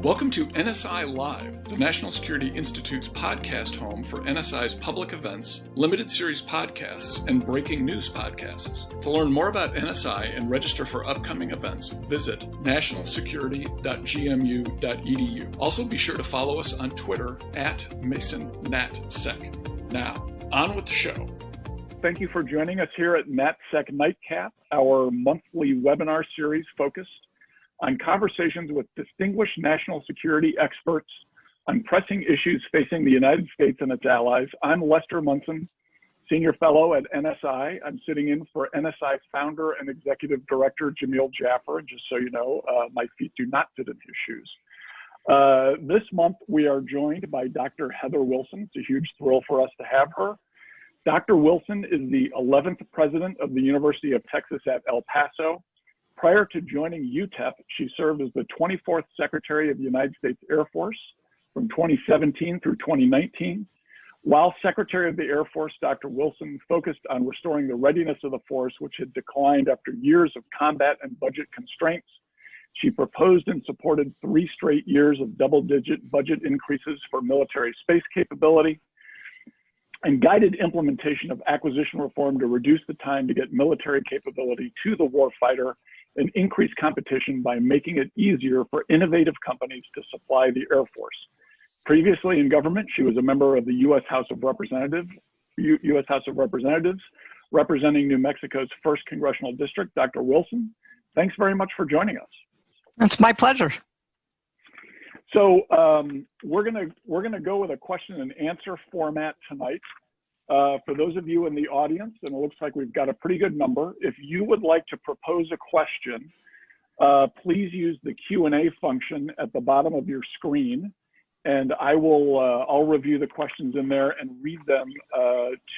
Welcome to NSI Live, the National Security Institute's podcast home for NSI's public events, limited series podcasts, and breaking news podcasts. To learn more about NSI and register for upcoming events, visit nationalsecurity.gmu.edu. Also, be sure to follow us on Twitter at MasonNatSec. Now, on with the show. Thank you for joining us here at NatSec Nightcap, our monthly webinar series focused on conversations with distinguished national security experts on pressing issues facing the United States and its allies. I'm Lester Munson, Senior Fellow at NSI. I'm sitting in for NSI Founder and Executive Director Jamil Jaffer. And just so you know, my feet do not fit in his shoes. This month, we are joined by Dr. Heather Wilson. It's a huge thrill for us to have her. Dr. Wilson is the 11th president of the University of Texas at El Paso. Prior to joining UTEP, she served as the 24th Secretary of the United States Air Force from 2017 through 2019. While Secretary of the Air Force, Dr. Wilson focused on restoring the readiness of the force, which had declined after years of combat and budget constraints. She proposed and supported 3 straight years of double-digit budget increases for military space capability, and guided implementation of acquisition reform to reduce the time to get military capability to the warfighter and increase competition by making it easier for innovative companies to supply the Air Force. Previously in government, she was a member of the U.S. House of Representatives, representing New Mexico's 1st Congressional District. Dr. Wilson, thanks very much for joining us. It's my pleasure. So we're gonna go with a question and answer format tonight. For those of you in the audience, and it looks like we've got a pretty good number, if you would like to propose a question, please use the Q&A function at the bottom of your screen, and I'll review the questions in there and read them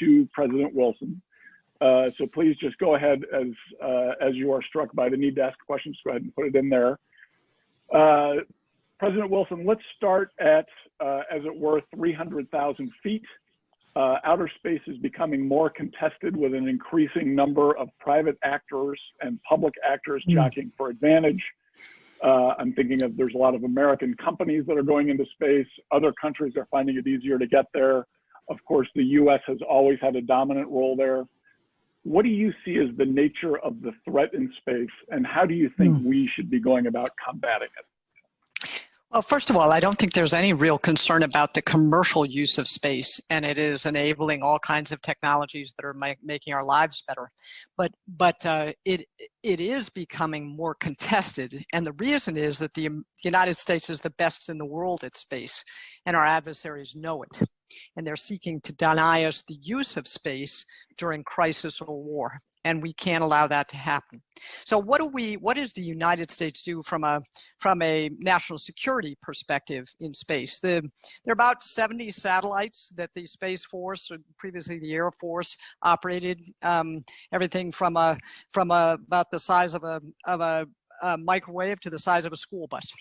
to President Wilson. So please just go ahead as you are struck by the need to ask questions, go ahead and put it in there. President Wilson, let's start at, as it were, 300,000 feet. Outer space is becoming more contested with an increasing number of private actors and public actors jockeying for advantage. I'm thinking of there's a lot of American companies that are going into space. Other countries are finding it easier to get there. Of course, the U.S. has always had a dominant role there. What do you see as the nature of the threat in space, and how do you think we should be going about combating it? Well, first of all, I don't think there's any real concern about the commercial use of space, and it is enabling all kinds of technologies that are making our lives better. But it is becoming more contested, and the reason is that the United States is the best in the world at space, and our adversaries know it, and they're seeking to deny us the use of space during crisis or war. And we can't allow that to happen. So what does the United States do from a national security perspective in space? There are about 70 satellites that the Space Force, or previously the Air Force, operated. Everything from about the size of a microwave to the size of a school bus.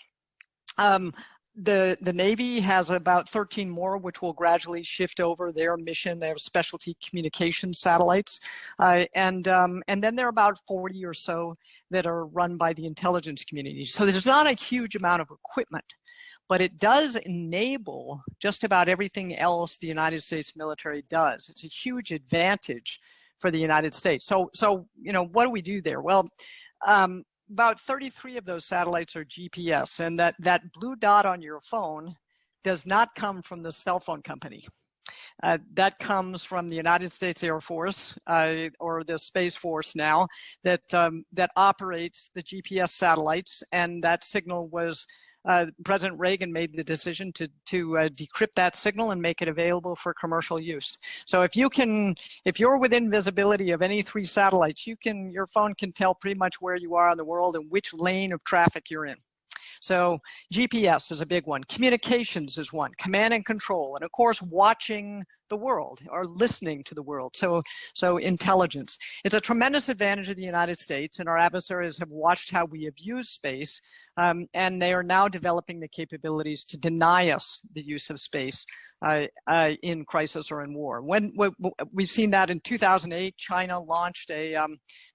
The Navy has about 13 more, which will gradually shift over their mission. They have specialty communication satellites. And then there are about 40 or so that are run by the intelligence community. So there's not a huge amount of equipment, but it does enable just about everything else the United States military does. It's a huge advantage for the United States. So you know, what do we do there? Well, about 33 of those satellites are GPS, and that blue dot on your phone does not come from the cell phone company. That comes from the United States Air Force, or the Space Force now, that operates the GPS satellites, and that signal was President Reagan made the decision to decrypt that signal and make it available for commercial use. So if you're within visibility of any 3 satellites, your phone can tell pretty much where you are in the world and which lane of traffic you're in. So GPS is a big one. Communications is one. Command and control, and of course watching the world or listening to the world. So intelligence. It's a tremendous advantage of the United States, and our adversaries have watched how we have used space, and they are now developing the capabilities to deny us the use of space in crisis or in war. When we've seen that in 2008, China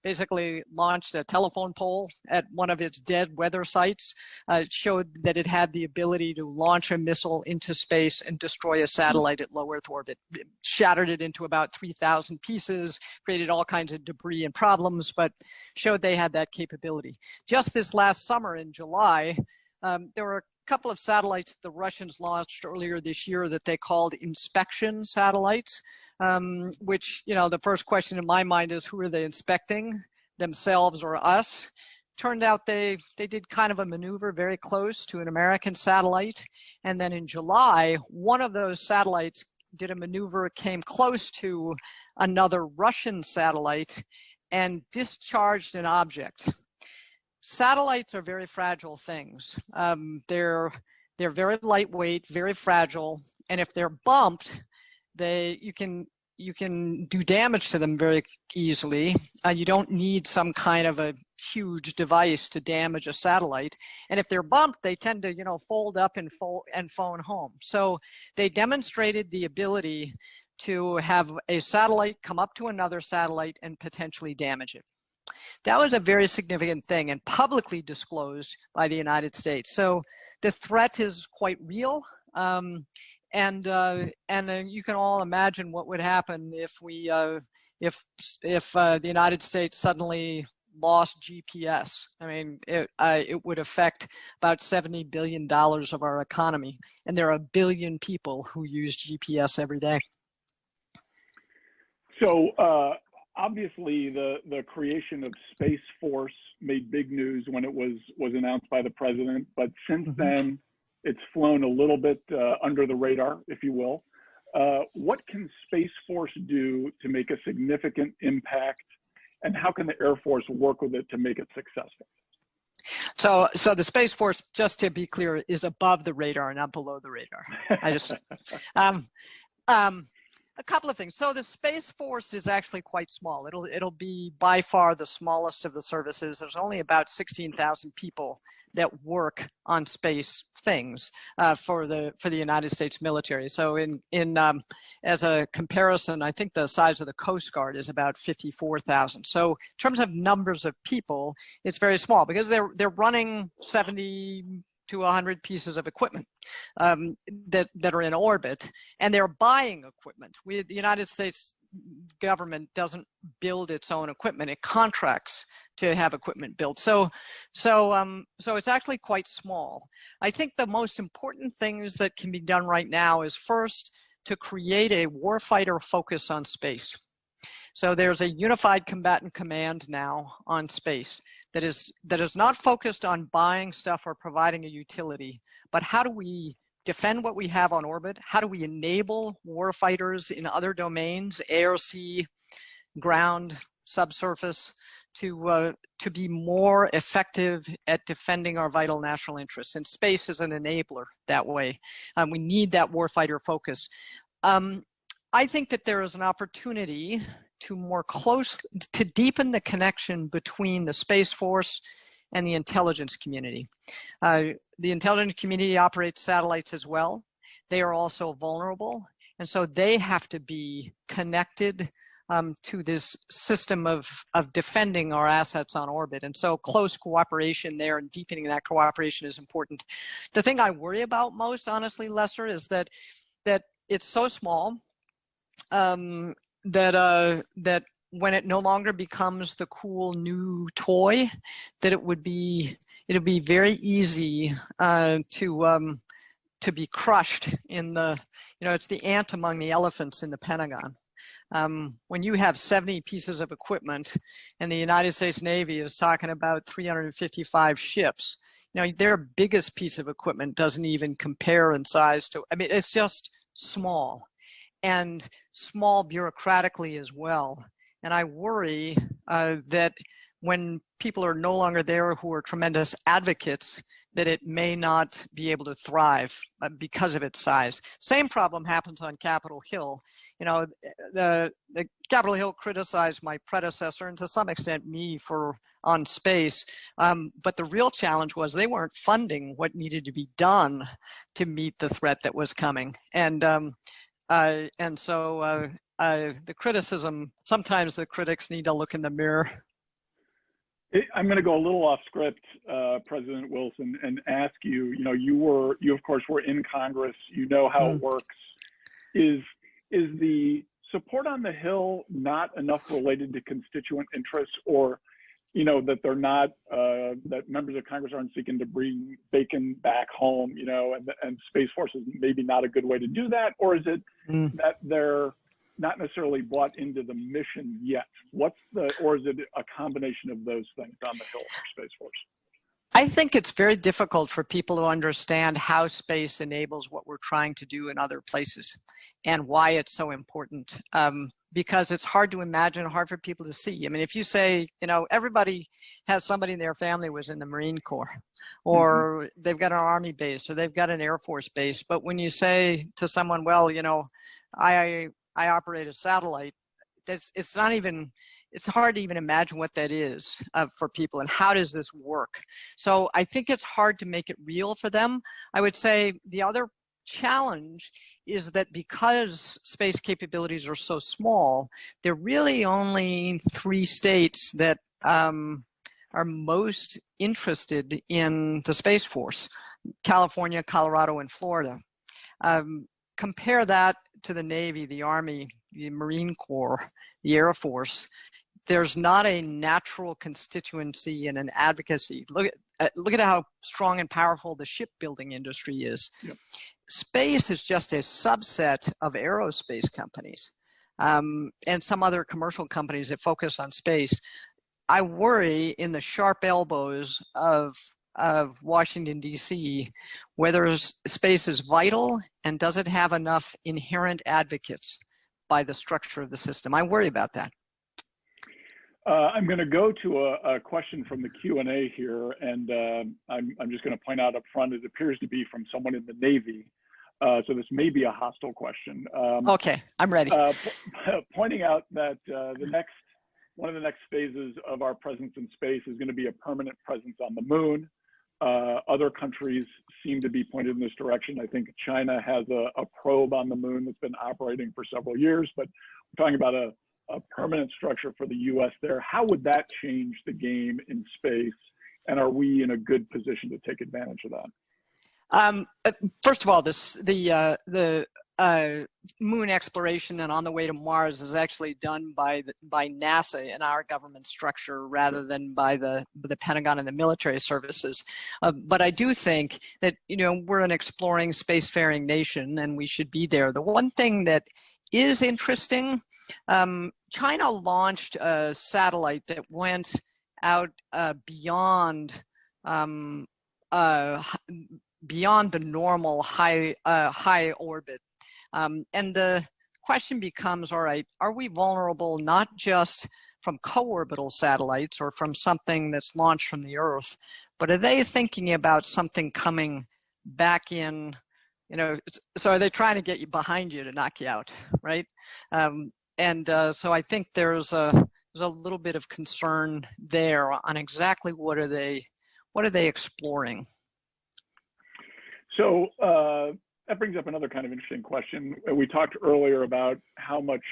basically launched a telephone pole at one of its dead weather sites. It showed that it had the ability to launch a missile into space and destroy a satellite at low Earth orbit. It shattered it into about 3,000 pieces, created all kinds of debris and problems, but showed they had that capability. Just this last summer in July, there were a couple of satellites the Russians launched earlier this year that they called inspection satellites, which, the first question in my mind is, who are they inspecting, themselves or us? Turned out they did kind of a maneuver very close to an American satellite. And then in July, one of those satellites did a maneuver, came close to another Russian satellite and discharged an object. Satellites are very fragile things. They're very lightweight, very fragile, and if they're bumped, you can do damage to them very easily. You don't need some kind of a huge device to damage a satellite. And if they're bumped, they tend to, fold up and phone home. So they demonstrated the ability to have a satellite come up to another satellite and potentially damage it. That was a very significant thing and publicly disclosed by the United States. So the threat is quite real. And you can all imagine what would happen if the United States suddenly lost GPS. I mean, it would affect about $70 billion of our economy, and there are 1 billion people who use GPS every day. So obviously, the creation of Space Force made big news when it was announced by the president, but since then, it's flown a little bit under the radar, if you will. What can Space Force do to make a significant impact, and how can the Air Force work with it to make it successful? So the Space Force, just to be clear, is above the radar, not below the radar. A couple of things. So the Space Force is actually quite small. It'll be by far the smallest of the services. There's only about 16,000 people that work on space things for the United States military. So as a comparison, I think the size of the Coast Guard is about 54,000. So in terms of numbers of people, it's very small because they're running 70 to 100 pieces of equipment that are in orbit, and they're buying equipment. The United States government doesn't build its own equipment; it contracts to have equipment built. So it's actually quite small. I think the most important things that can be done right now is first to create a warfighter focus on space. So there's a unified combatant command now on space that is not focused on buying stuff or providing a utility, but how do we defend what we have on orbit? How do we enable warfighters in other domains, air, sea, ground, subsurface, to be more effective at defending our vital national interests? And space is an enabler that way. We need that warfighter focus. I think that there is an opportunity to deepen the connection between the Space Force and the intelligence community. The intelligence community operates satellites as well. They are also vulnerable, and so they have to be connected to this system of defending our assets on orbit. And so close cooperation there and deepening that cooperation is important. The thing I worry about most, honestly, Lester, is that it's so small that when it no longer becomes the cool new toy, that it'll be very easy to be crushed in the, it's the ant among the elephants in the Pentagon. When you have 70 pieces of equipment and the United States Navy is talking about 355 ships, their biggest piece of equipment doesn't even compare in size to, it's just small. And small bureaucratically as well. And I worry that when people are no longer there who are tremendous advocates, that it may not be able to thrive because of its size. Same problem happens on Capitol Hill. You know, the Capitol Hill criticized my predecessor and to some extent me on space, but the real challenge was they weren't funding what needed to be done to meet the threat that was coming. And so the criticism, sometimes the critics need to look in the mirror. I'm going to go a little off script, President Wilson, and ask you, you know, you of course were in Congress, you know how it works. Is the support on the Hill not enough related to constituent interests, or, you know, that they're not, that members of Congress aren't seeking to bring bacon back home, you know, and Space Force is maybe not a good way to do that? Or is it that they're not necessarily bought into the mission yet? Or is it a combination of those things on the Hill for Space Force? I think it's very difficult for people to understand how space enables what we're trying to do in other places and why it's so important. Because it's hard to imagine, hard for people to see. I mean, if you say, you know, everybody has somebody in their family was in the Marine Corps, or they've got an Army base, or they've got an Air Force base. But when you say to someone, well, you know, I operate a satellite, it's hard to even imagine what that is for people and how does this work. So I think it's hard to make it real for them. I would say the other challenge is that because space capabilities are so small, there are really only 3 states that are most interested in the Space Force: California, Colorado, and Florida. Compare that to the Navy, the Army, the Marine Corps, the Air Force. There's not a natural constituency and an advocacy. Look at how strong and powerful the shipbuilding industry is. Yep. Space is just a subset of aerospace companies and some other commercial companies that focus on space. I worry in the sharp elbows of Washington, D.C., whether space is vital and does it have enough inherent advocates by the structure of the system. I worry about that. I'm going to go to a question from the Q&A here, and I'm just going to point out up front, it appears to be from someone in the Navy. So this may be a hostile question. Okay, I'm ready. Pointing out that one of the next phases of our presence in space is going to be a permanent presence on the moon. Other countries seem to be pointed in this direction. I think China has a probe on the moon that's been operating for several years, but we're talking about a permanent structure for the U.S. there. How would that change the game in space? And are we in a good position to take advantage of that? First of all, the moon exploration and on the way to Mars is actually done by NASA in our government structure rather than by the Pentagon and the military services. But I do think that, you know, we're an exploring spacefaring nation and we should be there. The one thing that is interesting, China launched a satellite that went out beyond the normal high orbit. And the question becomes, all right, are we vulnerable not just from co-orbital satellites or from something that's launched from the Earth, but are they thinking about something coming back in, you know, so are they trying to get you behind you to knock you out, right? So I think there's a little bit of concern there on exactly what are they exploring. So that brings up another kind of interesting question. We talked earlier about how much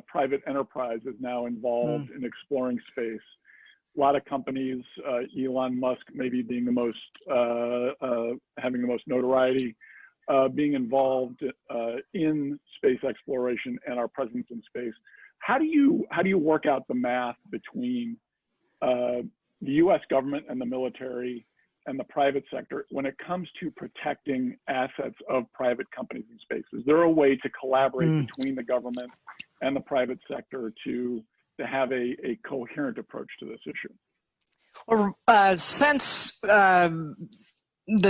private enterprise is now involved in exploring space. A lot of companies, Elon Musk maybe being the most, having the most notoriety, being involved in space exploration and our presence in space. How do you work out the math between the U.S. government and the military and the private sector when it comes to protecting assets of private companies in space? Is there a way to collaborate between the government and the private sector to have a coherent approach to this issue? Well, since the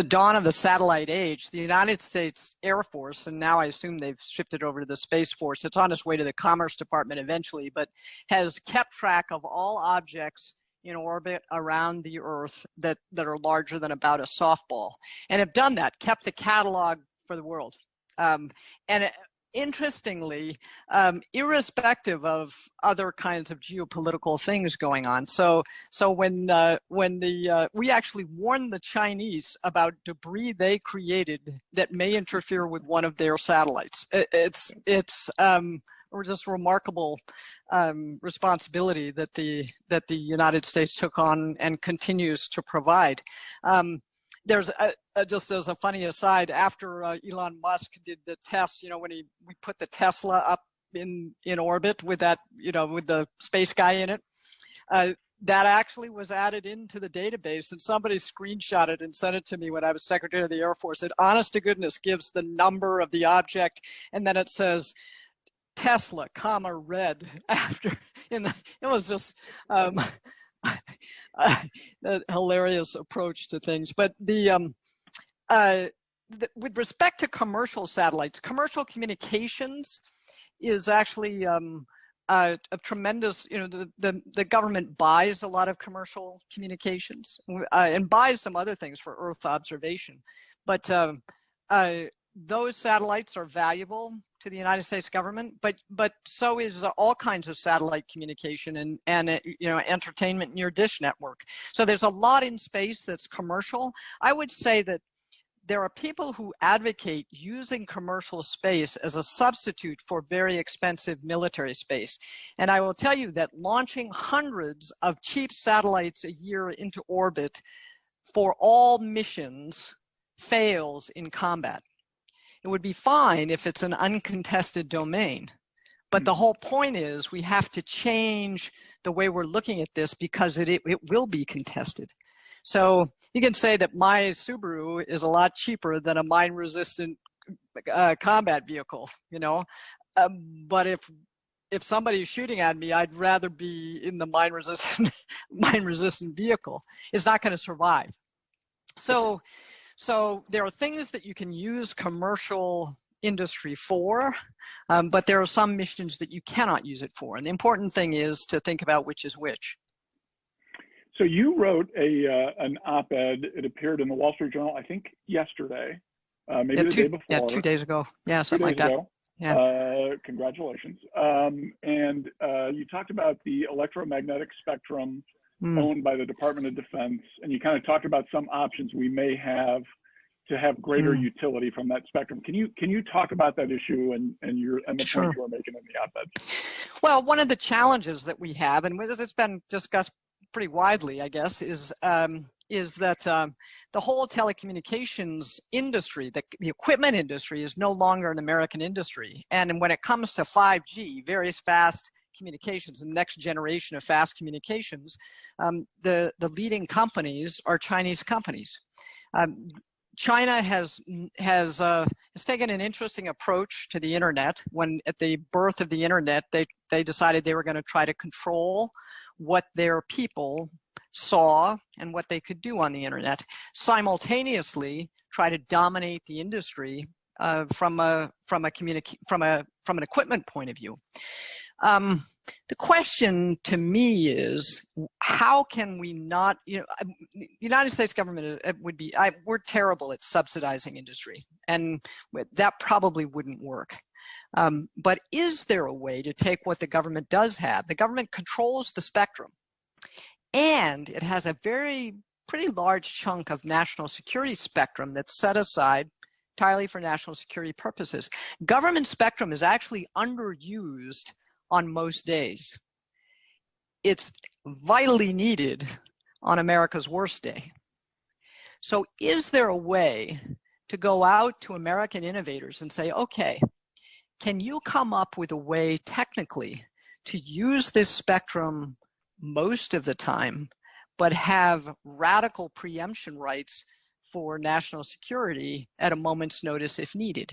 dawn of the satellite age, the United States Air Force, and now I assume they've shifted over to the Space Force, it's on its way to the Commerce Department eventually, but has kept track of all objects in orbit around the Earth that are larger than about a softball, and have done that, kept the catalog for the world. Interestingly, irrespective of other kinds of geopolitical things going on. So when we actually warned the Chinese about debris they created that may interfere with one of their satellites. It's just remarkable responsibility that the United States took on and continues to provide. There's just as a funny aside, after Elon Musk did the test, when we put the Tesla up in orbit with that, with the space guy in it, that actually was added into the database, and somebody screenshot it and sent it to me when I was Secretary of the Air Force. It, honest to goodness, gives the number of the object, and then it says Tesla, red after. It was just a hilarious approach to things. But with respect to commercial satellites, commercial communications is actually a tremendous, the government buys a lot of commercial communications and buys some other things for Earth observation. But those satellites are valuable to the United States government, but so is all kinds of satellite communication and entertainment near dish network. So there's a lot in space that's commercial. I would say that there are people who advocate using commercial space as a substitute for very expensive military space. And I will tell you that launching hundreds of cheap satellites a year into orbit for all missions fails in combat. It would be fine if it's an uncontested domain. But the whole point is we have to change the way we're looking at this because it will be contested. So you can say that my Subaru is a lot cheaper than a mine-resistant combat vehicle, but if somebody's shooting at me, I'd rather be in the mine-resistant vehicle. It's not going to survive. So there are things that you can use commercial industry for, but there are some missions that you cannot use it for. And the important thing is to think about which is which. So you wrote an op-ed. It appeared in the Wall Street Journal, I think yesterday, maybe the day before. Yeah, 2 days ago. Yeah, something like that. Yeah. Congratulations. And you talked about the electromagnetic spectrum owned by the Department of Defense, and you kind of talked about some options we may have to have greater utility from that spectrum. Can you talk about that issue and the Sure. point you were making in the op-ed? Well, one of the challenges that we have, and it's been discussed pretty widely, I guess, is that the whole telecommunications industry, the equipment industry, is no longer an American industry. And when it comes to 5G, very fast communications, the next generation of fast communications, the leading companies are Chinese companies. China has taken an interesting approach to the internet. When at the birth of the internet, they decided they were going to try to control what their people saw and what they could do on the internet, simultaneously try to dominate the industry from an equipment point of view. The question to me is, how can we not, the United States government we're terrible at subsidizing industry, and that probably wouldn't work. But is there a way to take what the government does have? The government controls the spectrum, and it has a pretty large chunk of national security spectrum that's set aside entirely for national security purposes. Government spectrum is actually underused on most days. It's vitally needed on America's worst day. So is there a way to go out to American innovators and say, okay, can you come up with a way technically to use this spectrum most of the time, but have radical preemption rights for national security at a moment's notice if needed?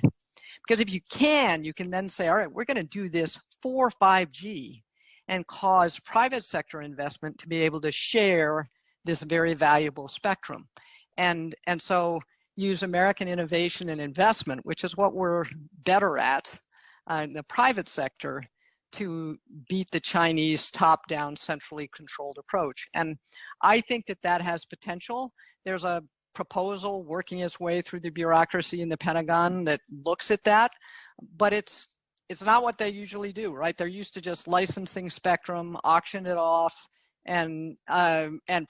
Because if you can then say, all right, we're going to do this for 5G and cause private sector investment to be able to share this very valuable spectrum. And so use American innovation and investment, which is what we're better at in the private sector, to beat the Chinese top-down, centrally controlled approach. And I think that that has potential. There's a proposal working its way through the bureaucracy in the Pentagon that looks at that, but it's not what they usually do, right? They're used to just licensing spectrum, auction it off, and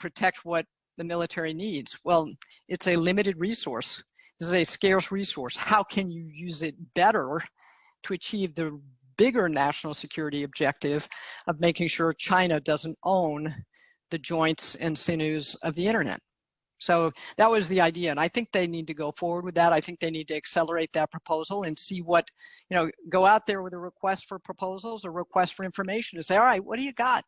protect what the military needs. Well, it's a limited resource. This is a scarce resource. How can you use it better to achieve the bigger national security objective of making sure China doesn't own the joints and sinews of the internet? So that was the idea, and I think they need to go forward with that. I think they need to accelerate that proposal and see what, go out there with a request for proposals or request for information and say, all right, what do you got?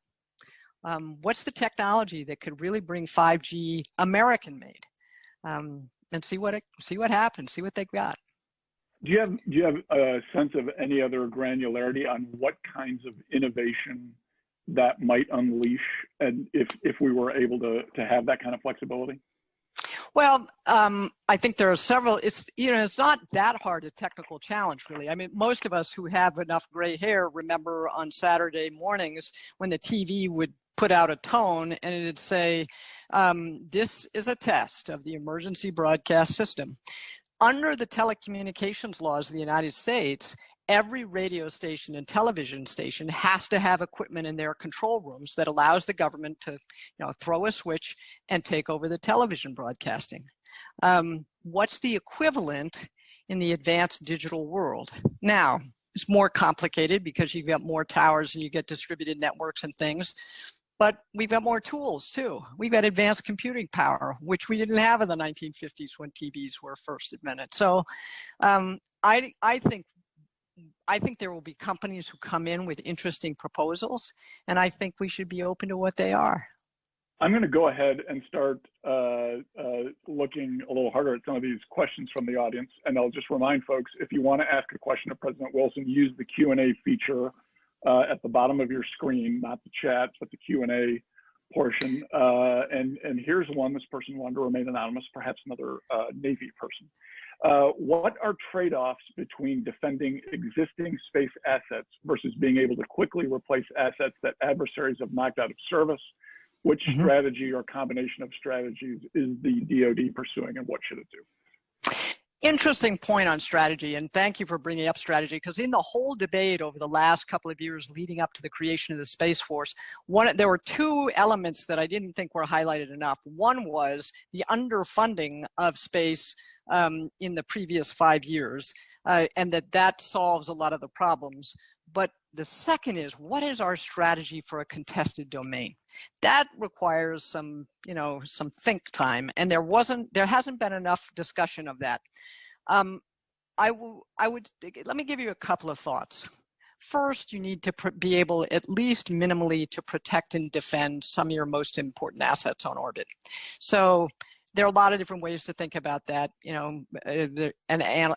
What's the technology that could really bring 5G American-made? And see what happens, see what they've got. Do you have a sense of any other granularity on what kinds of innovation that might unleash, and if we were able to have that kind of flexibility? Well, I think there are several. It's not that hard a technical challenge, really. I mean, most of us who have enough gray hair remember on Saturday mornings when the TV would put out a tone and it'd say, "This is a test of the emergency broadcast system." Under the telecommunications laws of the United States, every radio station and television station has to have equipment in their control rooms that allows the government to, throw a switch and take over the television broadcasting. What's the equivalent in the advanced digital world? Now, it's more complicated because you've got more towers and you get distributed networks and things, but we've got more tools too. We've got advanced computing power, which we didn't have in the 1950s when TVs were first invented. So I think there will be companies who come in with interesting proposals, and I think we should be open to what they are. I'm going to go ahead and start looking a little harder at some of these questions from the audience, and I'll just remind folks, if you want to ask a question of President Wilson, use the Q&A feature at the bottom of your screen, not the chat, but the Q&A portion. And here's one. This person wanted to remain anonymous, perhaps another Navy person. What are trade-offs between defending existing space assets versus being able to quickly replace assets that adversaries have knocked out of service? Which strategy or combination of strategies is the DoD pursuing, and what should it do? Interesting point on strategy, and thank you for bringing up strategy, because in the whole debate over the last couple of years leading up to the creation of the Space Force, there were two elements that I didn't think were highlighted enough. One was the underfunding of space in the previous 5 years, and that solves a lot of the problems. But the second is, what is our strategy for a contested domain? That requires some think time, and there hasn't been enough discussion of that. Let me give you a couple of thoughts. First, you need to be able, at least minimally, to protect and defend some of your most important assets on orbit. So there are a lot of different ways to think about that, and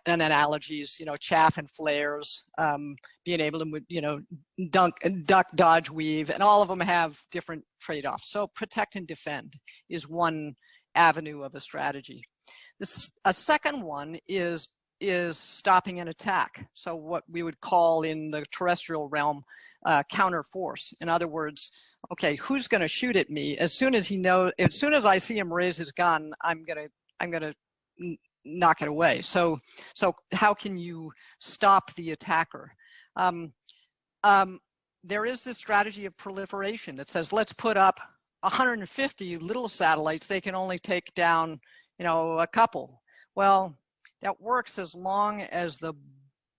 analogies, chaff and flares, being able to, duck, dodge, weave, and all of them have different trade-offs. So protect and defend is one avenue of a strategy. A second one is stopping an attack. So what we would call in the terrestrial realm counter force. In other words, okay, who's going to shoot at me? As soon as I see him raise his gun, I'm gonna knock it away. So how can you stop the attacker? There is this strategy of proliferation that says, let's put up 150 little satellites. They can only take down, a couple. Well, that works as long as the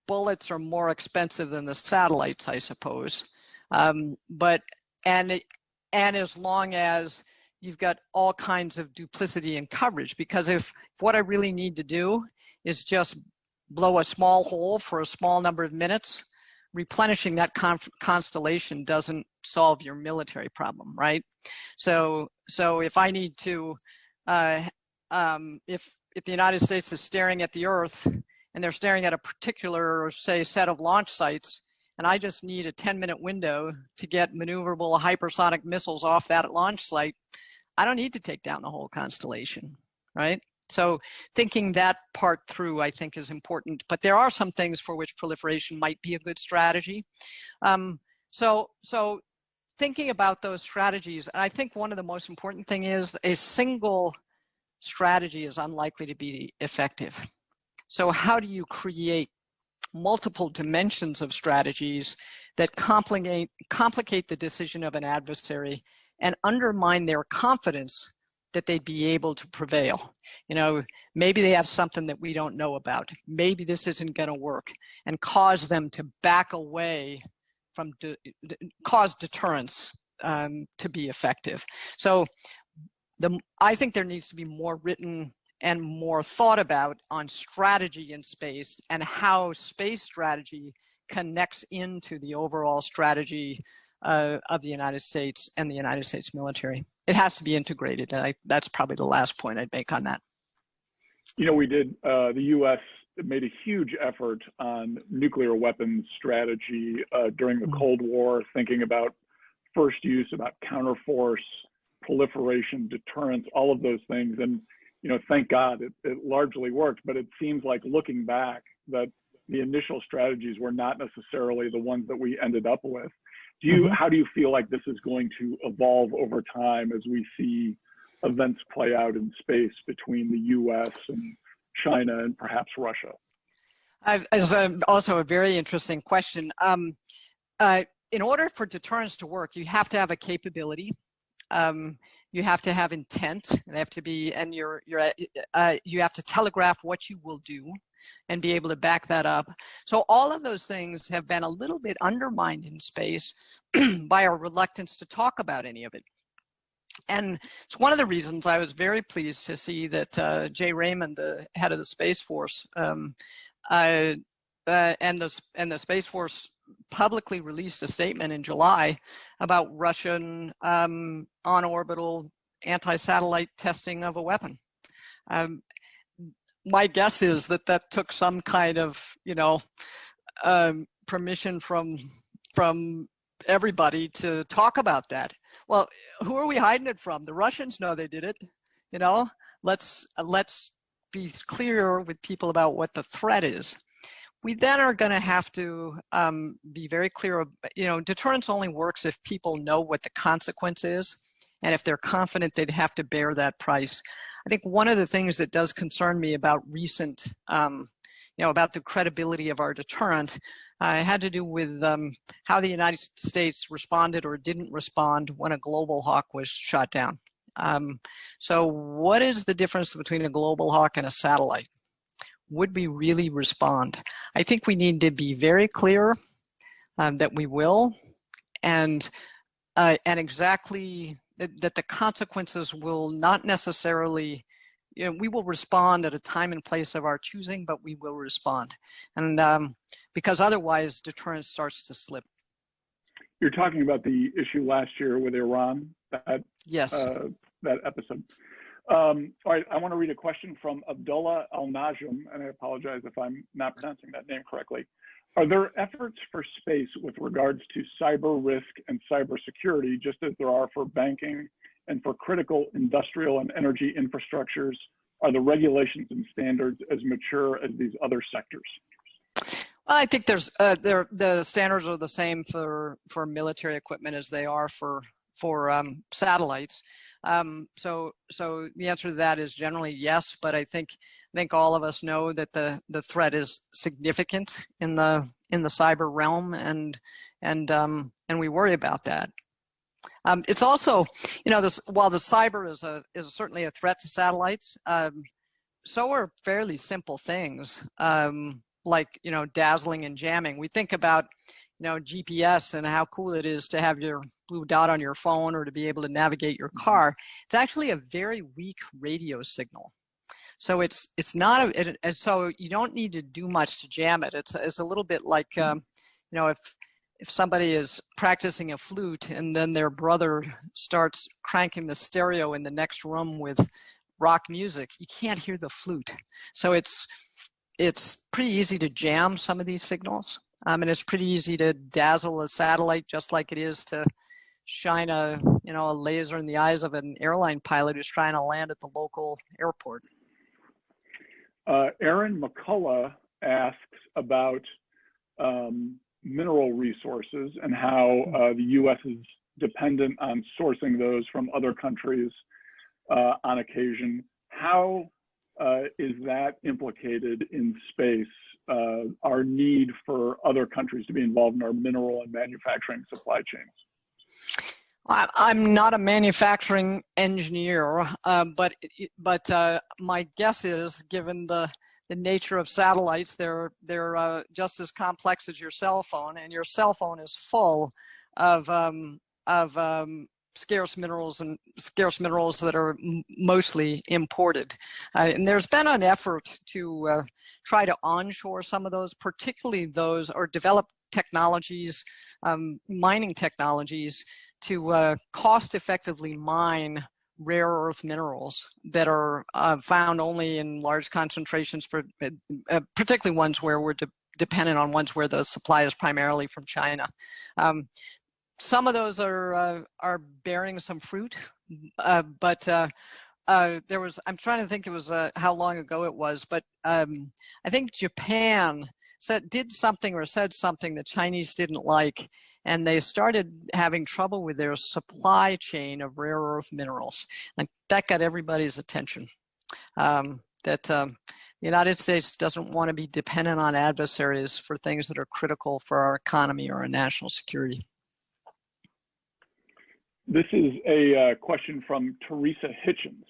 bullets are more expensive than the satellites, I suppose. And as long as you've got all kinds of duplicity and coverage, because if what I really need to do is just blow a small hole for a small number of minutes, replenishing that constellation doesn't solve your military problem, right? So if I need to, if the United States is staring at the Earth and they're staring at a particular, say, set of launch sites, and I just need a 10-minute window to get maneuverable hypersonic missiles off that launch site, I don't need to take down the whole constellation, right? So thinking that part through, I think, is important. But there are some things for which proliferation might be a good strategy. So thinking about those strategies, I think one of the most important thing is a single strategy is unlikely to be effective. So how do you create multiple dimensions of strategies that complicate the decision of an adversary and undermine their confidence that they'd be able to prevail? You know, maybe they have something that we don't know about. Maybe this isn't going to work, and cause them to back away from, cause deterrence to be effective. So I think there needs to be more written and more thought about on strategy in space and how space strategy connects into the overall strategy of the United States and the United States military. It has to be integrated. And that's probably the last point I'd make on that. You know, we did, the U.S. made a huge effort on nuclear weapons strategy during the Cold War, thinking about first use, about counterforce, proliferation, deterrence, all of those things. And, you know, thank God it largely worked, but it seems like looking back that the initial strategies were not necessarily the ones that we ended up with. How do you feel like this is going to evolve over time as we see events play out in space between the US and China and perhaps Russia? As also a very interesting question. In order for deterrence to work, you have to have a capability. You have to have intent. They have to be, and you have to telegraph what you will do and be able to back that up. So all of those things have been a little bit undermined in space by our reluctance to talk about any of it. And it's one of the reasons I was very pleased to see that Jay Raymond, the head of the Space Force, and the Space Force publicly released a statement in July about Russian on-orbital anti-satellite testing of a weapon. My guess is that that took some kind of, you know, permission from everybody to talk about that. Well, who are we hiding it from? The Russians know they did it. You know, let's be clear with people about what the threat is. We then are going to have to be very clear. You know, deterrence only works if people know what the consequence is, and if they're confident they'd have to bear that price. I think one of the things that does concern me about recent, you know, about the credibility of our deterrent, had to do with how the United States responded or didn't respond when a Global Hawk was shot down. So what is the difference between a Global Hawk and a satellite? Would we really respond? I think we need to be very clear that we will, and exactly that the consequences will not necessarily, you know, we will respond at a time and place of our choosing, but we will respond. And because otherwise deterrence starts to slip. You're talking about the issue last year with Iran, yes. That episode. All right, I want to read a question from Abdullah Al-Najm, and I apologize if I'm not pronouncing that name correctly. Are there efforts for space with regards to cyber risk and cybersecurity, just as there are for banking and for critical industrial and energy infrastructures? Are the regulations and standards as mature as these other sectors? Well, I think there's the standards are the same for military equipment as they are for satellites. So the answer to that is generally yes, but I think all of us know that the threat is significant in the cyber realm, and we worry about that. It's also, you know, while the cyber is certainly a threat to satellites, so are fairly simple things like, you know, dazzling and jamming. We think about, you know, GPS and how cool it is to have your blue dot on your phone or to be able to navigate your car. It's actually a very weak radio signal. So it's not so you don't need to do much to jam it. It's a little bit like, you know, if somebody is practicing a flute and then their brother starts cranking the stereo in the next room with rock music, you can't hear the flute. So it's pretty easy to jam some of these signals. And it's pretty easy to dazzle a satellite, just like it is to shine a laser in the eyes of an airline pilot who's trying to land at the local airport. Aaron McCullough asks about mineral resources and how the U.S. is dependent on sourcing those from other countries on occasion. How is that implicated in space, our need for other countries to be involved in our mineral and manufacturing supply chains? I'm not a manufacturing engineer, but my guess is, given the nature of satellites, they're just as complex as your cell phone, and your cell phone is full of scarce minerals that are mostly imported. And there's been an effort to try to onshore some of those, particularly those, or develop technologies, mining technologies, to cost effectively mine rare earth minerals that are found only in large concentrations, particularly ones where we're dependent on ones where the supply is primarily from China. Some of those are bearing some fruit, but there was, I'm trying to think it was how long ago it was, but I think Japan did something or said something the Chinese didn't like, and they started having trouble with their supply chain of rare earth minerals. And that got everybody's attention. The United States doesn't want to be dependent on adversaries for things that are critical for our economy or our national security. This is a question from Teresa Hitchens.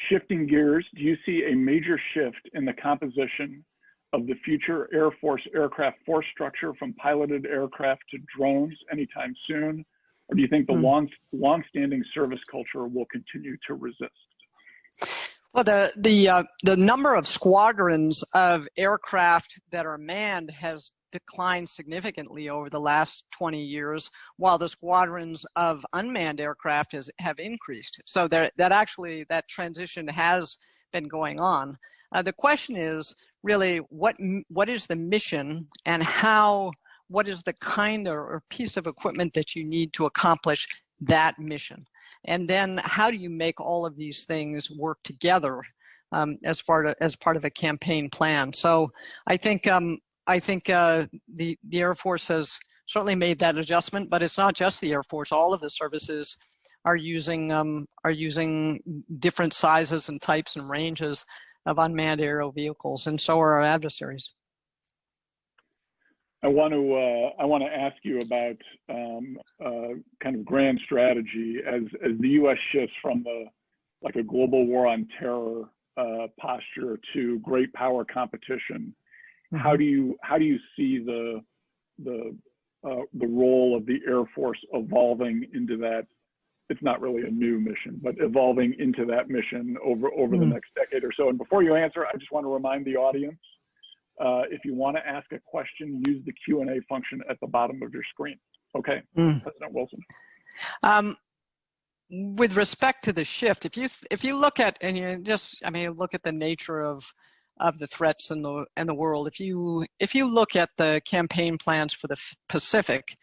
Shifting gears, do you see a major shift in the composition of the future Air Force aircraft force structure from piloted aircraft to drones anytime soon? Or do you think the long-standing service culture will continue to resist? Well, the number of squadrons of aircraft that are manned has declined significantly over the last 20 years, while the squadrons of unmanned aircraft have increased. So that transition has been going on. The question is really what is the mission, and what is the kind or piece of equipment that you need to accomplish that mission, and then how do you make all of these things work together as part of a campaign plan. So I think the Air Force has certainly made that adjustment, but it's not just the Air Force. All of the services are using different sizes and types and ranges of unmanned aerial vehicles, and so are our adversaries. I want to ask you about kind of grand strategy as the U.S. shifts from a global war on terror posture to great power competition. Mm-hmm. How do you see the role of the Air Force evolving into that? It's not really a new mission, but evolving into that mission over the next decade or so. And before you answer, I just want to remind the audience, if you want to ask a question, use the Q&A function at the bottom of your screen. Okay, President Wilson. With respect to the shift, if you look at, and you just, look at the nature of the threats in the world. If you look at the campaign plans for the Pacific,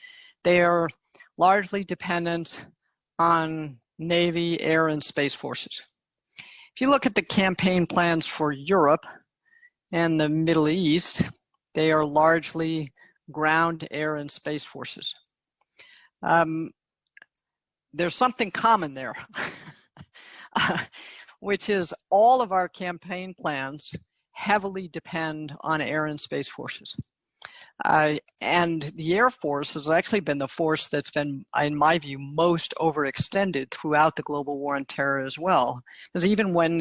they are largely dependent on Navy, Air, and Space forces. If you look at the campaign plans for Europe and the Middle East, they are largely ground, air, and space forces. There's something common there, which is all of our campaign plans heavily depend on air and space forces. And the Air Force has actually been the force that's been, in my view, most overextended throughout the global war on terror as well. Because even when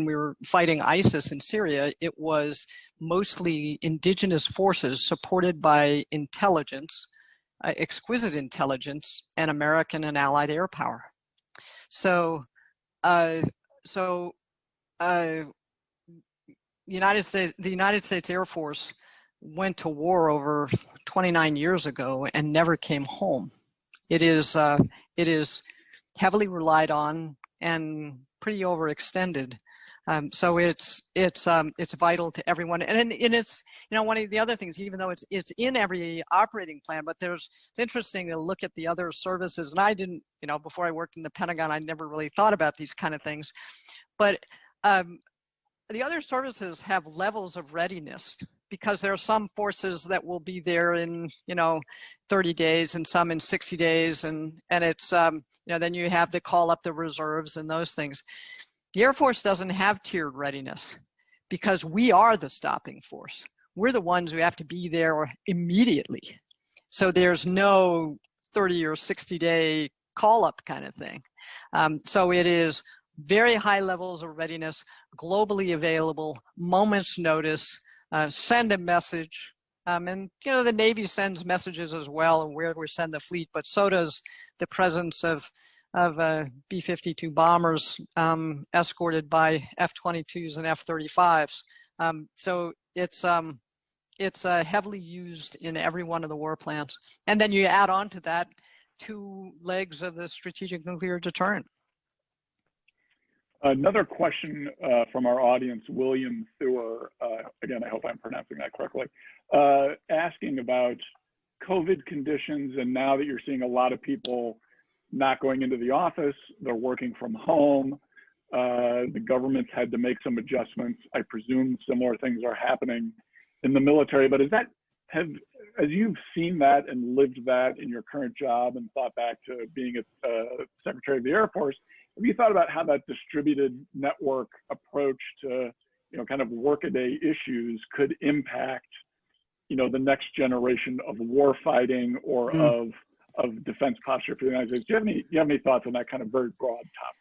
we were fighting ISIS in Syria, it was mostly indigenous forces supported by intelligence, exquisite intelligence, and American and allied air power. So the United States Air Force went to war over 29 years ago and never came home. It is heavily relied on and pretty overextended. So it's vital to everyone. And it's, one of the other things, even though it's in every operating plan, but it's interesting to look at the other services. And I didn't, before I worked in the Pentagon, I never really thought about these kind of things. But the other services have levels of readiness because there are some forces that will be there in, 30 days and some in 60 days. And it's, then you have to call up the reserves and those things. The Air Force doesn't have tiered readiness because we are the stopping force. We're the ones who have to be there immediately. So there's no 30 or 60 day call up kind of thing. So it is very high levels of readiness, globally available, moments notice, send a message. And the Navy sends messages as well, and where we send the fleet, but so does the presence of B-52 bombers escorted by F-22s and F-35s. So it's heavily used in every one of the war plans. And then you add on to that 2 legs of the strategic nuclear deterrent. Another question from our audience, William Thur, again, I hope I'm pronouncing that correctly, asking about COVID conditions, and now that you're seeing a lot of people not going into the office, they're working from home, the government's had to make some adjustments. I presume similar things are happening in the military, but as you've seen that and lived that in your current job and thought back to being a Secretary of the Air Force, have you thought about how that distributed network approach to, kind of workaday issues could impact, the next generation of war fighting or of defense posture for the United States? Do you have any thoughts on that kind of very broad topic?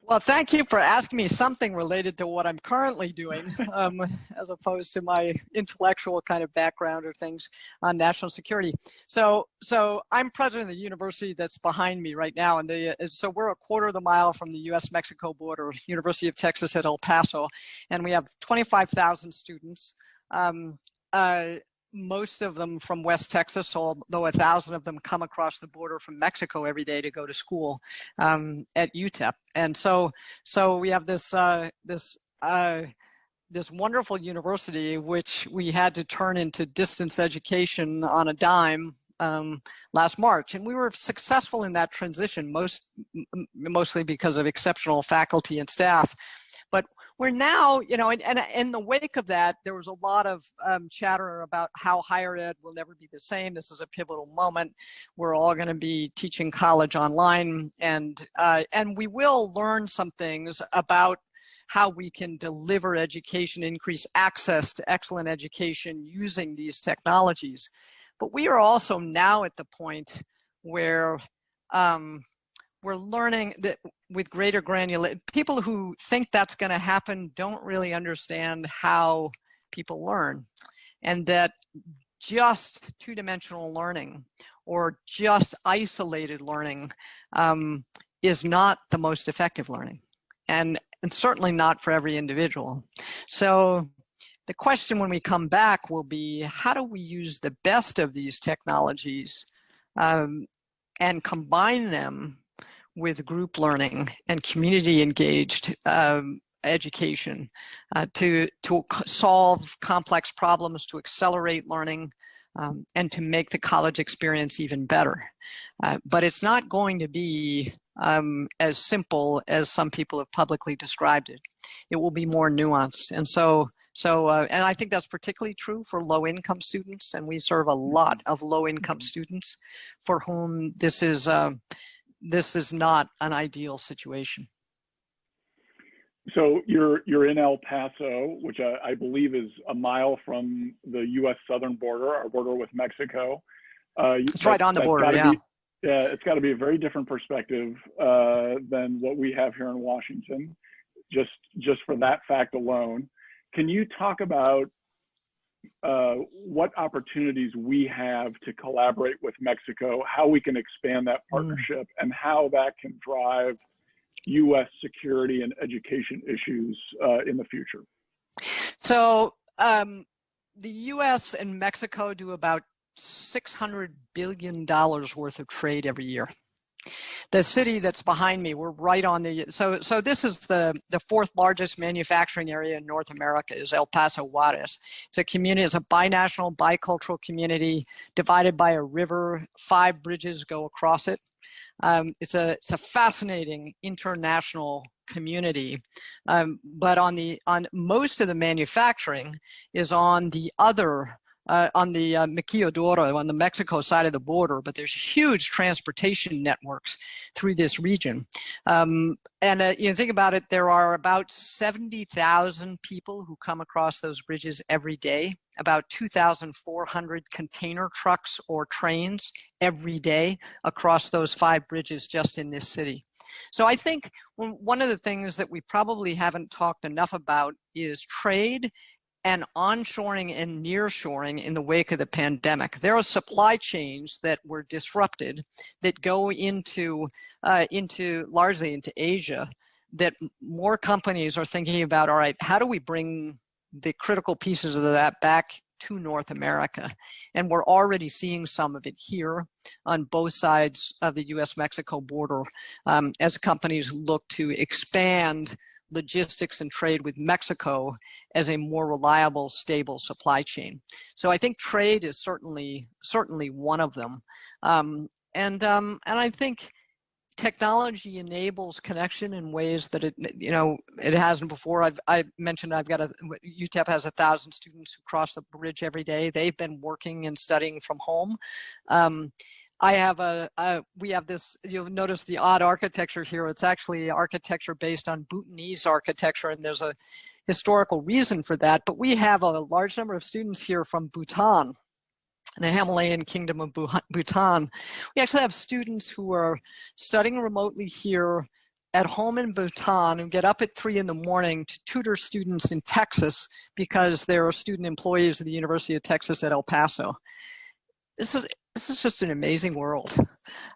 Well, thank you for asking me something related to what I'm currently doing, as opposed to my intellectual kind of background or things on national security. So I'm president of the university that's behind me right now, and so we're a quarter of the mile from the U.S.-Mexico border, University of Texas at El Paso, and we have 25,000 students. Most of them from West Texas, although 1,000 of them come across the border from Mexico every day to go to school at UTEP. And so we have this wonderful university, which we had to turn into distance education on a dime last March. And we were successful in that transition, mostly because of exceptional faculty and staff. But we're now, and in the wake of that, there was a lot of chatter about how higher ed will never be the same. This is a pivotal moment. We're all going to be teaching college online, and we will learn some things about how we can deliver education, increase access to excellent education using these technologies. But we are also now at the point where we're learning that with greater granularity. People who think that's going to happen don't really understand how people learn, and that just two-dimensional learning or just isolated learning is not the most effective learning, and certainly not for every individual. So the question when we come back will be, how do we use the best of these technologies and combine them with group learning and community engaged education to solve complex problems, to accelerate learning, and to make the college experience even better. But it's not going to be as simple as some people have publicly described it. It will be more nuanced. And and I think that's particularly true for low-income students, and we serve a lot of low-income students for whom this is not an ideal situation. So you're in El Paso, which I believe is a mile from the U.S. southern border, our border with Mexico. It's right on the border, yeah. It's got to be a very different perspective than what we have here in Washington, just for that fact alone. Can you talk about what opportunities we have to collaborate with Mexico, how we can expand that partnership, and how that can drive U.S. security and education issues in the future? So the U.S. and Mexico do about $600 billion worth of trade every year. The city that's behind me, we're right on the, so this is the fourth largest manufacturing area in North America, is El Paso Juarez. It's a community, it's a binational, bicultural community divided by a river. 5 bridges go across it. It's a fascinating international community, but on most of the manufacturing is on the other. On the Maquiladora, on the Mexico side of the border, but there's huge transportation networks through this region. And think about it, there are about 70,000 people who come across those bridges every day, about 2,400 container trucks or trains every day across those 5 bridges just in this city. So I think one of the things that we probably haven't talked enough about is trade and onshoring and nearshoring in the wake of the pandemic. There are supply chains that were disrupted that go into largely into Asia, that more companies are thinking about, all right, how do we bring the critical pieces of that back to North America? And we're already seeing some of it here on both sides of the US-Mexico border as companies look to expand logistics and trade with Mexico as a more reliable, stable supply chain. So I think trade is certainly one of them, and I think technology enables connection in ways that it hasn't before. I mentioned UTEP has 1,000 students who cross the bridge every day. They've been working and studying from home. We have this, you'll notice the odd architecture here. It's actually architecture based on Bhutanese architecture, and there's a historical reason for that. But we have a large number of students here from Bhutan, the Himalayan kingdom of Bhutan. We actually have students who are studying remotely here at home in Bhutan who get up at 3 in the morning to tutor students in Texas because they're student employees of the University of Texas at El Paso. This is just an amazing world,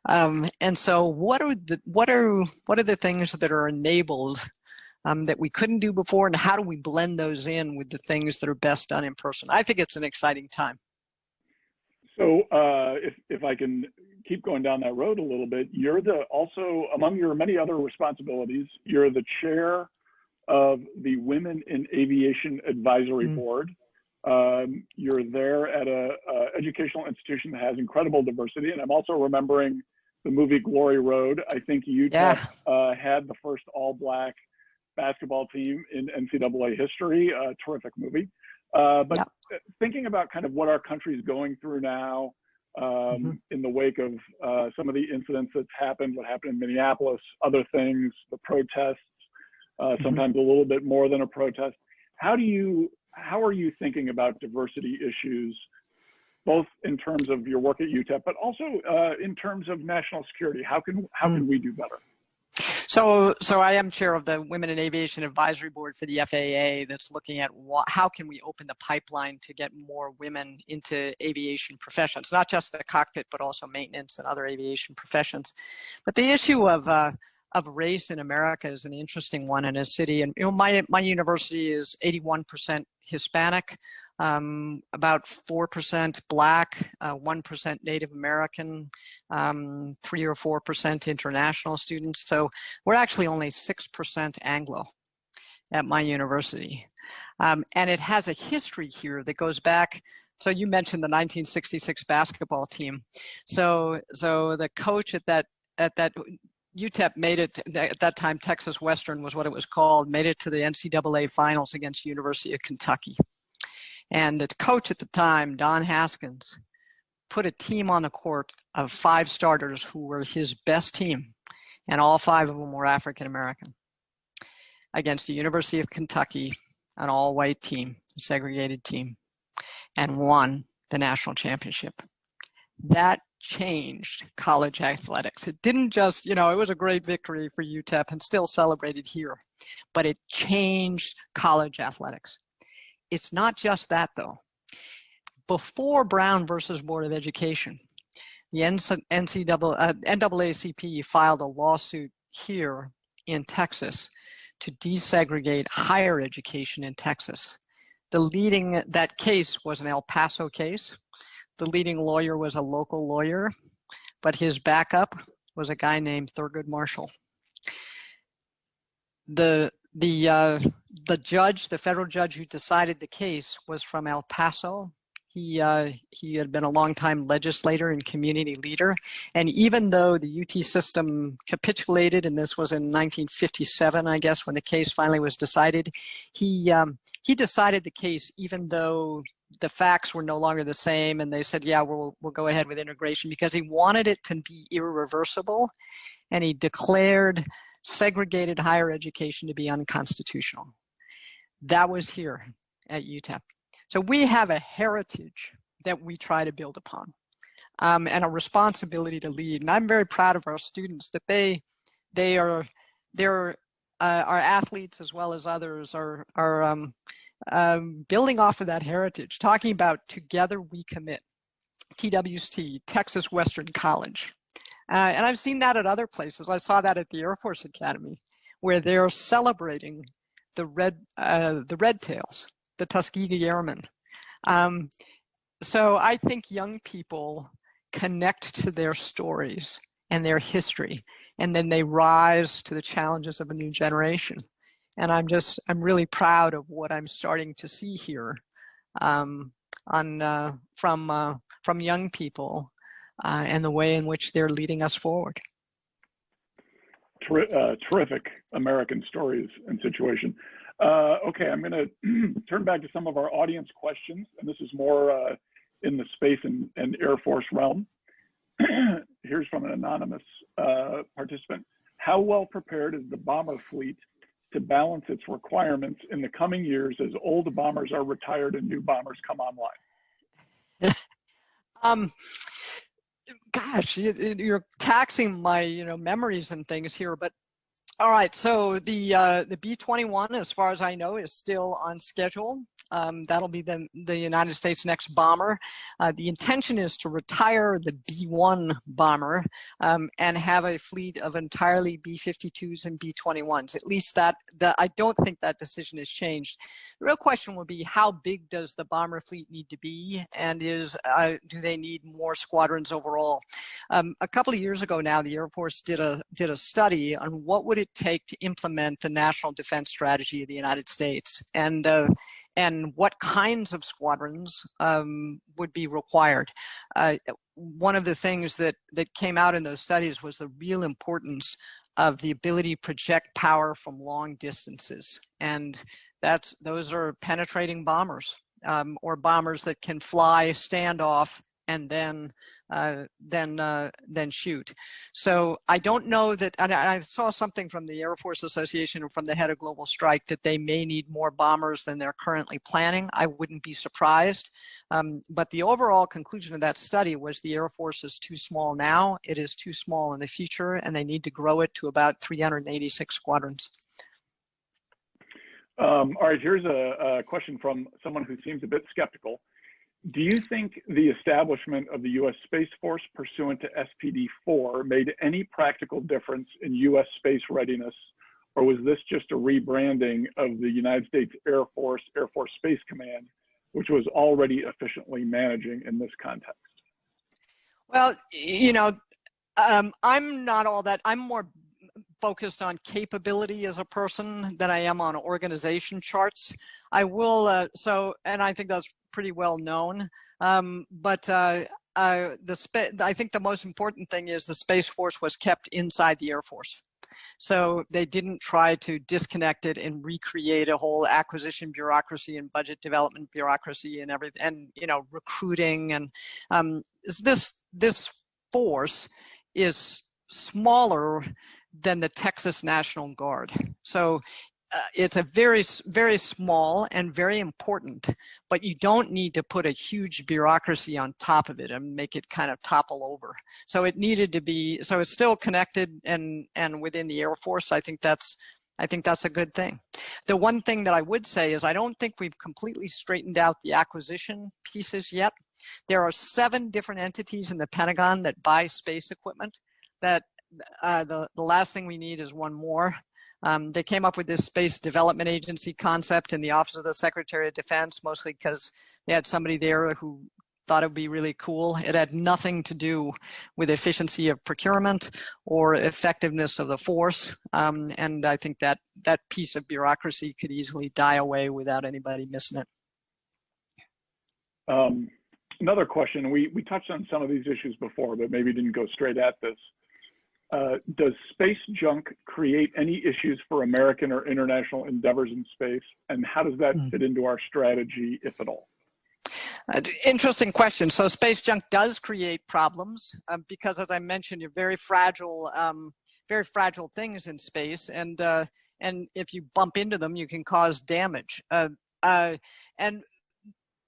and so what are the things that are enabled that we couldn't do before, and how do we blend those in with the things that are best done in person? I think it's an exciting time. So if I can keep going down that road a little bit, you're also among your many other responsibilities, you're the chair of the Women in Aviation Advisory Board. You're there at a educational institution that has incredible diversity. And I'm also remembering the movie Glory Road. I think UTEP had the first all-Black basketball team in NCAA history, a terrific movie. But thinking about kind of what our country is going through now in the wake of some of the incidents that's happened, what happened in Minneapolis, other things, the protests, sometimes a little bit more than a protest. How are you thinking about diversity issues, both in terms of your work at UTEP, but also in terms of national security? How can we do better? So I am chair of the Women in Aviation Advisory Board for the FAA that's looking at how can we open the pipeline to get more women into aviation professions, not just the cockpit, but also maintenance and other aviation professions. But the issue of race in America is an interesting one in a city. And my university is 81% Hispanic, about 4% Black, 1% Native American, 3 or 4% international students. So we're actually only 6% Anglo at my university. And it has a history here that goes back. So you mentioned the 1966 basketball team. So the coach at that UTEP made it, at that time Texas Western was what it was called, made it to the NCAA finals against University of Kentucky. And the coach at the time, Don Haskins, put a team on the court of 5 starters who were his best team, and all 5 of them were African American, against the University of Kentucky, an all-white team, a segregated team, and won the national championship. That changed college athletics. It didn't just, it was a great victory for UTEP and still celebrated here, but it changed college athletics. It's not just that though. Before Brown versus Board of Education, the NAACP filed a lawsuit here in Texas to desegregate higher education in Texas. That case was an El Paso case. The leading lawyer was a local lawyer, but his backup was a guy named Thurgood Marshall. The judge, the federal judge who decided the case, was from El Paso. He had been a longtime legislator and community leader. And even though the UT system capitulated, and this was in 1957, I guess, when the case finally was decided, he decided the case even though the facts were no longer the same, and they said, yeah, we'll go ahead with integration, because he wanted it to be irreversible, and he declared segregated higher education to be unconstitutional. That was here at UTEP. So we have a heritage that we try to build upon, and a responsibility to lead. And I'm very proud of our students that they're our athletes as well as others are building off of that heritage, talking about Together We Commit, TWC, Texas Western College. And I've seen that at other places. I saw that at the Air Force Academy, where they're celebrating the Red Tails, the Tuskegee Airmen. So I think young people connect to their stories and their history, and then they rise to the challenges of a new generation. And I'm really proud of what I'm starting to see here from young people and the way in which they're leading us forward. Terrific American stories and situation. Okay, I'm going to turn back to some of our audience questions, and this is more in the space and Air Force realm. Here's from an anonymous participant. How well prepared is the bomber fleet to balance its requirements in the coming years as old bombers are retired and new bombers come online? Gosh, you're taxing my memories and things here, but all right. So the B-21, as far as I know, is still on schedule. That'll be the United States' next bomber. The intention is to retire the B-1 bomber and have a fleet of entirely B-52s and B-21s. At least I don't think that decision has changed. The real question will be, how big does the bomber fleet need to be, and do they need more squadrons overall? A couple of years ago now, the Air Force did a study on what would it take to implement the National Defense Strategy of the United States, and what kinds of squadrons would be required. One of the things that came out in those studies was the real importance of the ability to project power from long distances. And those are penetrating bombers, or bombers that can fly, stand off, and then shoot. So I don't know that, and I saw something from the Air Force Association and from the head of Global Strike that they may need more bombers than they're currently planning. I wouldn't be surprised. But the overall conclusion of that study was the Air Force is too small now, it is too small in the future, and they need to grow it to about 386 squadrons. All right, here's a question from someone who seems a bit skeptical. Do you think the establishment of the U.S. Space Force pursuant to SPD-4 made any practical difference in U.S. space readiness, or was this just a rebranding of the United States Air Force Space Command, which was already efficiently managing in this context? Well, I'm not all that. I'm more focused on capability as a person than I am on organization charts. I will, and I think that's pretty well known. But I think the most important thing is the Space Force was kept inside the Air Force. So they didn't try to disconnect it and recreate a whole acquisition bureaucracy and budget development bureaucracy and everything, and recruiting. And this force is smaller than the Texas National Guard. So it's a very, very small and very important, but you don't need to put a huge bureaucracy on top of it and make it kind of topple over. So it needed to be, so it's still connected and within the Air Force. I think that's a good thing. The one thing that I would say is I don't think we've completely straightened out the acquisition pieces yet. There are 7 different entities in the Pentagon that buy space equipment. That the last thing we need is one more. They came up with this Space Development Agency concept in the Office of the Secretary of Defense, mostly because they had somebody there who thought it would be really cool. It had nothing to do with efficiency of procurement or effectiveness of the force. And I think that piece of bureaucracy could easily die away without anybody missing it. Another question, we touched on some of these issues before, but maybe didn't go straight at this. Does space junk create any issues for American or international endeavors in space? And how does that fit into our strategy, if at all? Interesting question. So space junk does create problems because, as I mentioned, you're very fragile things in space, and if you bump into them, you can cause damage. And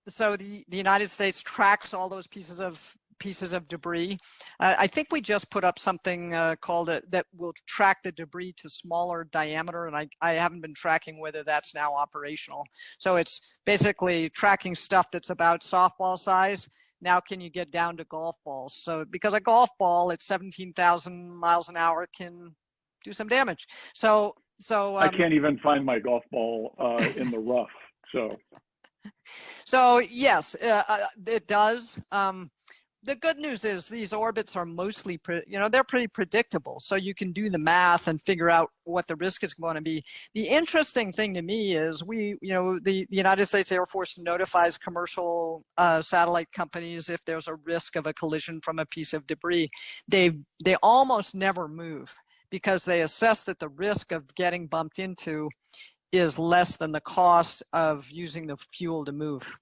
so the United States tracks all those pieces of debris. I think we just put up something called that will track the debris to smaller diameter, and I haven't been tracking whether that's now operational. So it's basically tracking stuff that's about softball size. Now can you get down to golf balls? So because a golf ball at 17,000 miles an hour can do some damage. So I can't even find my golf ball in the rough. So yes, it does. The good news is these orbits are mostly, they're pretty predictable. So you can do the math and figure out what the risk is going to be. The interesting thing to me is the United States Air Force notifies commercial satellite companies if there's a risk of a collision from a piece of debris. They almost never move because they assess that the risk of getting bumped into is less than the cost of using the fuel to move.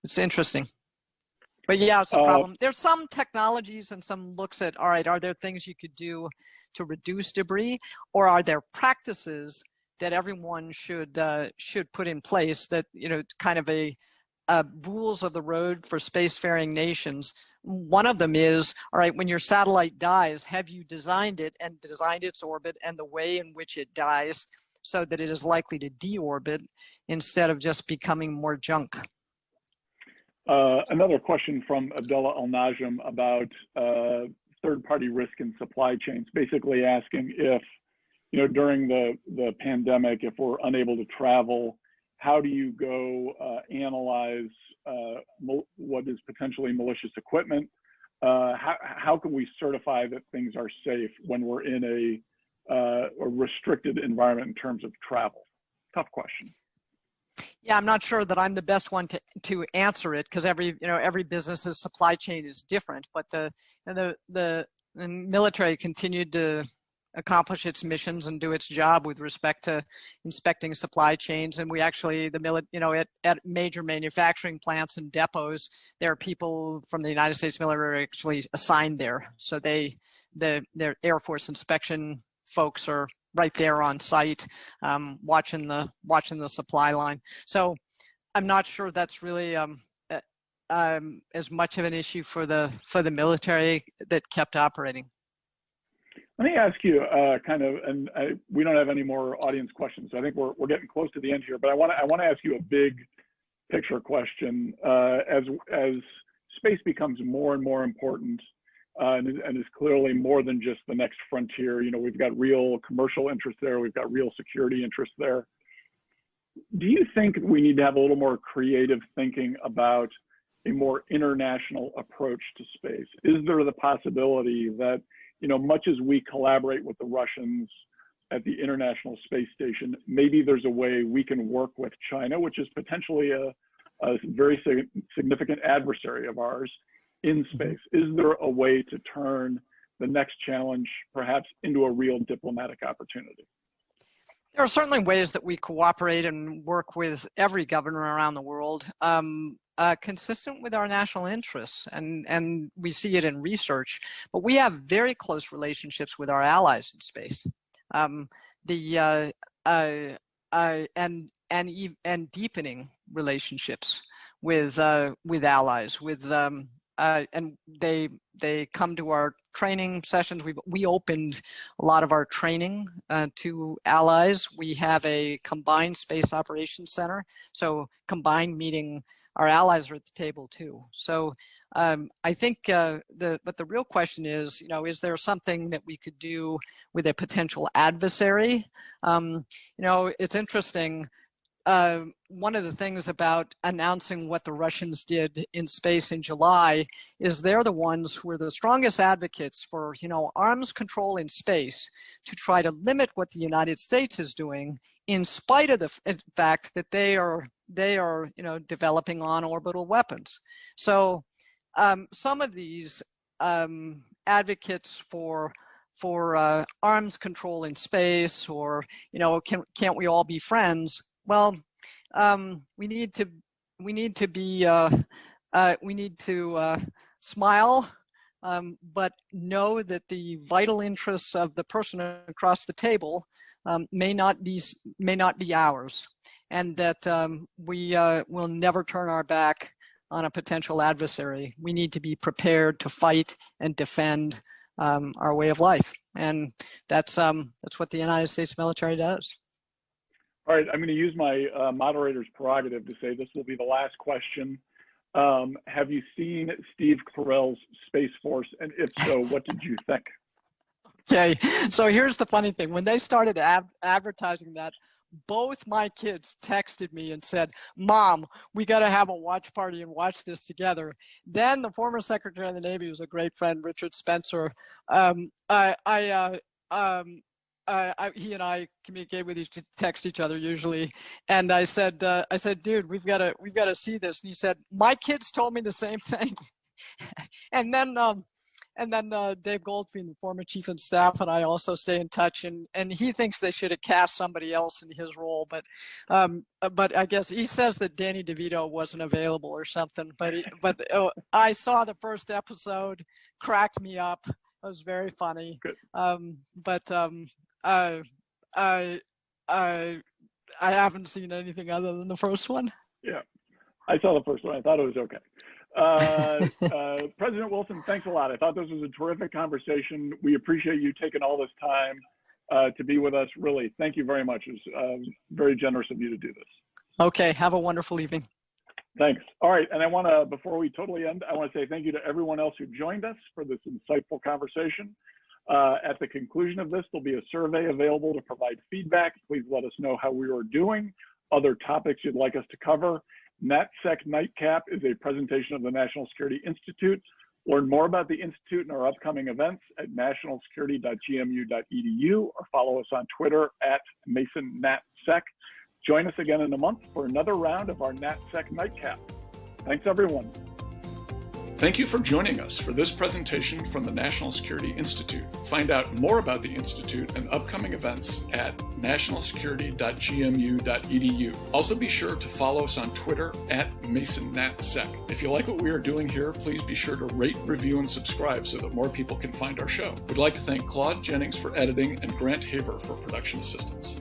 It's interesting. But yeah, it's a problem. There's some technologies and some looks at, all right, are there things you could do to reduce debris, or are there practices that everyone should put in place that, kind of a rules of the road for spacefaring nations? One of them is, all right, when your satellite dies, have you designed it and designed its orbit and the way in which it dies so that it is likely to deorbit instead of just becoming more junk? Another question from Abdullah Al-Najm about third-party risk in supply chains, basically asking if, during the pandemic, if we're unable to travel, how do you go analyze what is potentially malicious equipment? How can we certify that things are safe when we're in a restricted environment in terms of travel? Tough question. Yeah, I'm not sure that I'm the best one to answer it because every business's supply chain is different. But the military continued to accomplish its missions and do its job with respect to inspecting supply chains. And we actually, at major manufacturing plants and depots, there are people from the United States military actually assigned there. So their Air Force inspection folks are right there on site, watching the supply line. So I'm not sure that's really as much of an issue for the military that kept operating. Let me ask you we don't have any more audience questions, so I think we're getting close to the end here. But I want to ask you a big picture question. As space becomes more and more important, and is clearly more than just the next frontier. We've got real commercial interest there. We've got real security interest there. Do you think we need to have a little more creative thinking about a more international approach to space? Is there the possibility that, much as we collaborate with the Russians at the International Space Station, maybe there's a way we can work with China, which is potentially a very significant adversary of ours, in space? Is there a way to turn the next challenge perhaps into a real diplomatic opportunity? There are certainly ways that we cooperate and work with every governor around the world, consistent with our national interests, and we see it in research. But we have very close relationships with our allies in space, and deepening relationships with allies, and they come to our training sessions. We opened a lot of our training to allies. We have a combined space operations center, so combined meeting our allies are at the table too. So I think but the real question is, is there something that we could do with a potential adversary? It's interesting. One of the things about announcing what the Russians did in space in July is they're the ones who are the strongest advocates for, arms control in space to try to limit what the United States is doing, in spite of the fact that they are they are, developing on-orbital weapons. So some of these advocates for arms control in space, or can't we all be friends? Well, we need to smile, but know that the vital interests of the person across the table may not be ours, and that we will never turn our back on a potential adversary. We need to be prepared to fight and defend our way of life, and that's what the United States military does. All right, I'm going to use my moderator's prerogative to say this will be the last question. Have you seen Steve Carell's Space Force, and if so, what did you think? Okay, so here's the funny thing. When they started advertising that, both my kids texted me and said, "Mom, we got to have a watch party and watch this together." Then the former Secretary of the Navy, was a great friend, Richard Spencer, he and I communicate with text each other usually, and I said, "Dude, we've got to see this." And he said, "My kids told me the same thing." And then Dave Goldfein, the former chief of staff, and I also stay in touch, and he thinks they should have cast somebody else in his role, but I guess he says that Danny DeVito wasn't available or something. But I saw the first episode, cracked me up. It was very funny. Good. I haven't seen anything other than the first one. Yeah, I saw the first one. I thought it was okay. President Wilson, thanks a lot. I thought this was a terrific conversation. We appreciate you taking all this time to be with us. Really, thank you very much. It was very generous of you to do this. Okay, have a wonderful evening. Thanks. All right, and I want to, before we totally end, I want to say thank you to everyone else who joined us for this insightful conversation. At the conclusion of this, there'll be a survey available to provide feedback. Please let us know how we are doing, other topics you'd like us to cover. NatSec Nightcap is a presentation of the National Security Institute. Learn more about the Institute and our upcoming events at nationalsecurity.gmu.edu, or follow us on Twitter at MasonNatSec. Join us again in a month for another round of our NatSec Nightcap. Thanks, everyone. Thank you for joining us for this presentation from the National Security Institute. Find out more about the Institute and upcoming events at nationalsecurity.gmu.edu. Also be sure to follow us on Twitter at MasonNatSec. If you like what we are doing here, please be sure to rate, review, and subscribe so that more people can find our show. We'd like to thank Claude Jennings for editing and Grant Haver for production assistance.